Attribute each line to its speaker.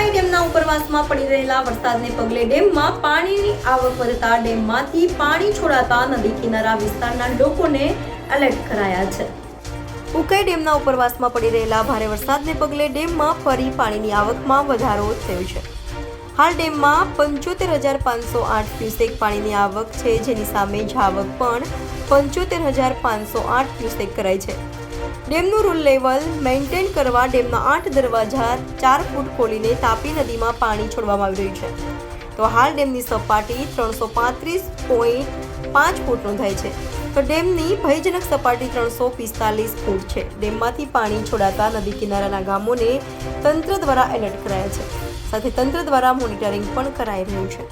Speaker 1: ઉકાઈ ડેમના ઉપરવાસમાં પડી રહેલા વરસાદને પગલે ડેમમાં પાણીની આવક વધતા ડેમમાંથી પાણી છોડાતા નદી કિનારા વિસ્તારના લોકોને એલર્ટ કરાયા છે। ઉકાઈ ડેમના ઉપરવાસમાં પડી રહેલા ભારે વરસાદને પગલે ડેમમાં ફરી પાણીની આવકમાં વધારો થયો છે। હાલ ડેમમાં 75,508 ક્યુસેક પાણીની આવક છે, જેની સામે જ આવક પણ 75,508 ક્યુસેક કરાઈ છે। ડેમનું રૂલ લેવલ મેન્ટેન કરવા ડેમના 8 દરવાજા 4 ફૂટ ખોલીને તાપી નદીમાં પાણી છોડવામાં આવી રહ્યું છે। તો હાલ ડેમની સપાટી 335.5 ફૂટ નોંધાઈ છે, તો ડેમની ભયજનક સપાટી 345 ફૂટ છે। ડેમમાંથી પાણી છોડાતા નદી કિનારાના ગામોને તંત્ર દ્વારા એલર્ટ કરાયા છે, સાથે તંત્ર દ્વારા મોનિટરિંગ પણ કરાઈ રહ્યું છે।